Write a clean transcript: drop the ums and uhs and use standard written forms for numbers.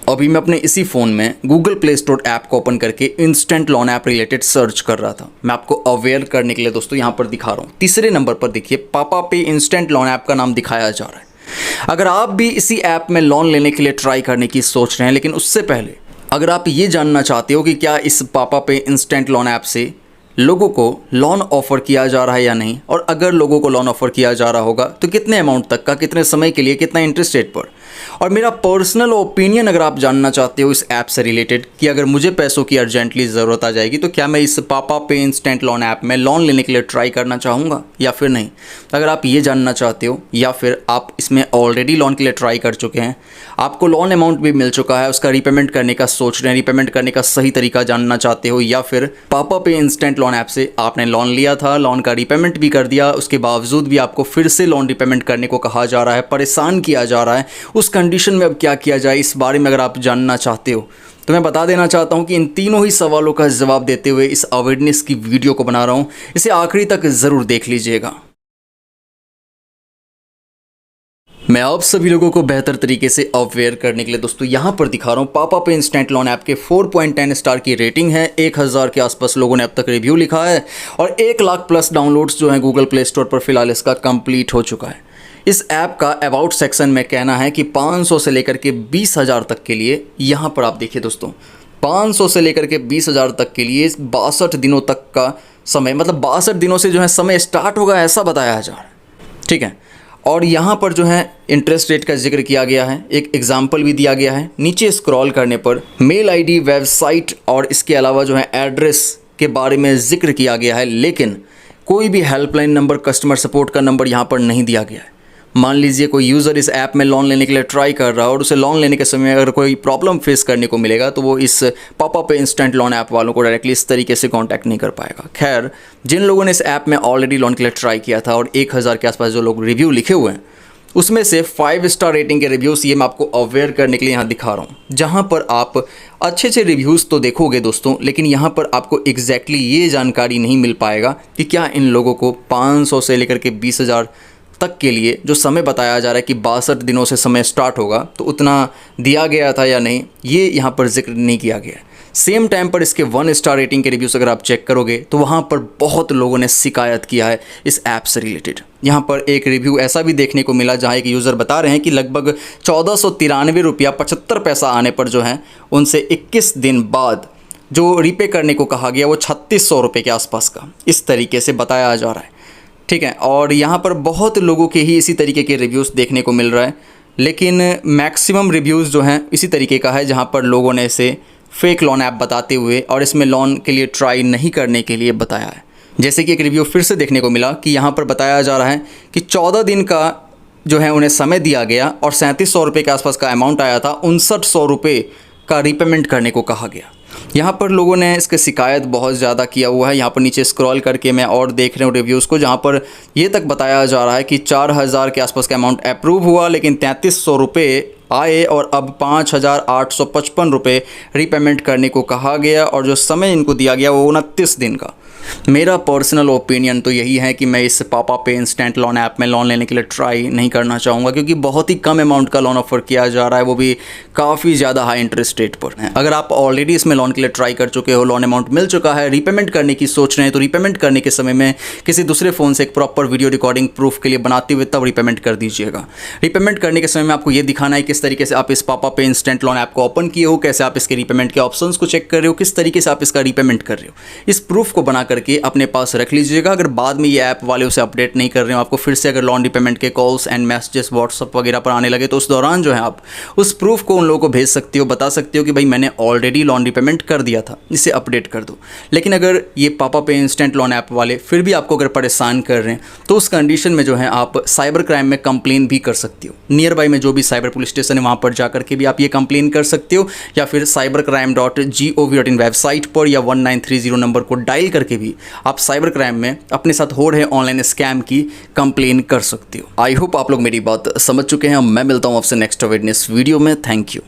अभी मैं अपने इसी फ़ोन में गूगल प्ले स्टोर ऐप को ओपन करके instant loan app related search कर रहा था। मैं आपको अवेयर करने के लिए दोस्तों यहाँ पर दिखा रहा हूँ। तीसरे नंबर पर देखिए पापा पे इंस्टेंट लोन ऐप का नाम दिखाया जा रहा है। अगर आप भी इसी ऐप में लोन लेने के लिए ट्राई करने की सोच रहे हैं, लेकिन उससे पहले अगर आप ये जानना चाहते हो कि क्या इस पापा पे इंस्टेंट लोन ऐप से लोगों को लोन ऑफ़र किया जा रहा है या नहीं, और अगर लोगों को लोन ऑफ़र किया जा रहा होगा तो कितने अमाउंट तक का, कितने समय के लिए, कितना इंटरेस्ट रेट पर, और मेरा पर्सनल ओपिनियन अगर आप जानना चाहते हो इस ऐप से रिलेटेड कि अगर मुझे पैसों की अर्जेंटली ज़रूरत आ जाएगी तो क्या मैं इस पापा पे इंस्टेंट लोन ऐप में लोन लेने के लिए ट्राई करना चाहूँगा या फिर नहीं। अगर आप ये जानना चाहते हो या फिर आप इसमें ऑलरेडी लोन के लिए ट्राई कर चुके हैं, आपको लोन अमाउंट भी मिल चुका है, उसका रीपेमेंट करने का सोच रहे हैं, रीपेमेंट करने का सही तरीका जानना चाहते हो, या फिर पापा पे इंस्टेंट लोन ऐप से आपने लोन लिया था, लोन का रीपेमेंट भी कर दिया, उसके बावजूद भी आपको फिर से लोन रीपेमेंट करने को कहा जा रहा है, परेशान किया जा रहा है, उस कंडीशन में अब क्या किया जाए, इस बारे में अगर आप जानना चाहते हो तो मैं बता देना चाहता हूं कि इन तीनों ही सवालों का जवाब देते हुए इस अवेयरनेस की वीडियो को बना रहा हूं। इसे आखिरी तक ज़रूर देख लीजिएगा। मैं आप सभी लोगों को बेहतर तरीके से अवेयर करने के लिए दोस्तों यहाँ पर दिखा रहा हूँ पापा पे इंस्टेंट लोन ऐप के 4.10 स्टार की रेटिंग है, 1000 के आसपास लोगों ने अब तक रिव्यू लिखा है और 1 लाख प्लस डाउनलोड्स जो हैं गूगल प्ले स्टोर पर फिलहाल इसका कंप्लीट हो चुका है। इस ऐप का अबाउट सेक्शन में कहना है कि 500 से लेकर के 20,000 तक के लिए, यहाँ पर आप देखिए दोस्तों 500 से लेकर के 20,000 तक के लिए 62 दिनों तक का समय, मतलब 62 दिनों से जो है समय स्टार्ट होगा ऐसा बताया जा रहा है। ठीक है, और यहाँ पर जो है इंटरेस्ट रेट का जिक्र किया गया है, एक एग्जाम्पल भी दिया गया है। नीचे स्क्रॉल करने पर मेल आईडी, वेबसाइट और इसके अलावा जो है एड्रेस के बारे में जिक्र किया गया है, लेकिन कोई भी हेल्पलाइन नंबर, कस्टमर सपोर्ट का नंबर यहाँ पर नहीं दिया गया है। मान लीजिए कोई यूज़र इस ऐप में लोन लेने के लिए ट्राई कर रहा है और उसे लोन लेने के समय अगर कोई प्रॉब्लम फेस करने को मिलेगा तो वो इस पापा पे इंस्टेंट लोन ऐप वालों को डायरेक्टली इस तरीके से कांटेक्ट नहीं कर पाएगा। खैर, जिन लोगों ने इस ऐप में ऑलरेडी लोन के लिए ट्राई किया था और 1000 के आसपास जो लोग रिव्यू लिखे हुए हैं उसमें से 5 स्टार रेटिंग के रिव्यूज़ ये मैं आपको अवेयर करने के लिए यहाँ दिखा रहा हूँ, जहाँ पर आप अच्छे रिव्यूज़ तो देखोगे दोस्तों, लेकिन यहाँ पर आपको एग्जैक्टली ये जानकारी नहीं मिल पाएगा कि क्या इन लोगों को 500 से लेकर के 20,000 तक के लिए जो समय बताया जा रहा है कि 62 दिनों से समय स्टार्ट होगा तो उतना दिया गया था या नहीं, ये यहाँ पर जिक्र नहीं किया गया है। सेम टाइम पर इसके 1 स्टार रेटिंग के रिव्यूज़ अगर आप चेक करोगे तो वहाँ पर बहुत लोगों ने शिकायत किया है इस ऐप से रिलेटेड। यहाँ पर एक रिव्यू ऐसा भी देखने को मिला जहाँ एक यूज़र बता रहे हैं कि लगभग 1493 रुपया 75 पैसा आने पर जो है उनसे 21 दिन बाद जो रीपे करने को कहा गया वो 3600 रुपये के आसपास का इस तरीके से बताया जा रहा है। ठीक है, और यहाँ पर बहुत लोगों के ही इसी तरीके के रिव्यूज़ देखने को मिल रहा है, लेकिन मैक्सिमम रिव्यूज़ जो हैं इसी तरीके का है जहाँ पर लोगों ने इसे फेक लोन ऐप बताते हुए और इसमें लोन के लिए ट्राई नहीं करने के लिए बताया है। जैसे कि एक रिव्यू फिर से देखने को मिला कि यहाँ पर बताया जा रहा है कि 14 दिन का जो है उन्हें समय दिया गया और 3700 रुपये के आसपास का अमाउंट आया था, 5900 रुपये का रीपेमेंट करने को कहा गया। यहाँ पर लोगों ने इसके शिकायत बहुत ज़्यादा किया हुआ है। यहाँ पर नीचे स्क्रॉल करके मैं और देख रहा हूँ रिव्यूज़ को, जहाँ पर ये तक बताया जा रहा है कि 4000 के आसपास का अमाउंट अप्रूव हुआ, लेकिन 3300 रुपये आए और अब 5855 रुपये रीपेमेंट करने को कहा गया और जो समय इनको दिया गया वो 29 दिन का। मेरा पर्सनल ओपिनियन तो यही है कि मैं इस पापा पे इंस्टेंट लोन ऐप में लोन लेने के लिए ट्राई नहीं करना चाहूँगा, क्योंकि बहुत ही कम अमाउंट का लोन ऑफर किया जा रहा है, वो भी काफ़ी ज़्यादा हाई इंटरेस्ट रेट पर है। अगर आप ऑलरेडी इसमें लोन के लिए ट्राई कर चुके हो, लोन अमाउंट मिल चुका है, रीपेमेंट करने की सोच रहे हैं, तो रीपेमेंट करने के समय में किसी दूसरे फ़ोन से एक प्रॉपर वीडियो रिकॉर्डिंग प्रूफ के लिए बनाते हुए तब रीपेमेंट कर दीजिएगा। रीपेमेंट करने के समय में आपको ये दिखाना है किस तरीके से आप इस पापा पे इंस्टेंट लोन ऐप को ओपन किए हो, कैसे आप इसके रीपेमेंट के ऑप्शंस को चेक कर रहे हो, किस तरीके से आप इसका रीपेमेंट कर रहे हो। इस प्रूफ को बना करके अपने पास रख लीजिएगा। अगर बाद में ये ऐप वाले उसे अपडेट नहीं कर रहे हो, आपको फिर से अगर लोन रीपेमेंट के कॉल्स एंड मैसेजेस व्हाट्सअप वगैरह पर आने लगे, तो उस दौरान जो है आप उस प्रूफ को उन लोगों को भेज सकते हो, बता सकते हो कि भाई मैंने ऑलरेडी लोन रीपेमेंट कर दिया था, इसे अपडेट कर दो। लेकिन अगर ये पापा पे इंस्टेंट लोन ऐप वाले फिर भी आपको अगर परेशान कर रहे हैं तो उस कंडीशन में जो है आप साइबर क्राइम में कंप्लेन भी कर सकते हो। नियर बाई में जो भी साइबर पुलिस स्टेशन है वहाँ पर जाकर के भी आप ये कंप्लेन कर सकते हो, या फिर cybercrime.gov.in वेबसाइट पर या 1930 नंबर को डायल करके भी आप साइबर क्राइम में अपने साथ हो रहे ऑनलाइन स्कैम की कंप्लेन कर सकते हो। आई होप आप लोग मेरी बात समझ चुके हैं। मैं मिलता हूँ आपसे नेक्स्ट अवेयरनेस वीडियो में। Thank you.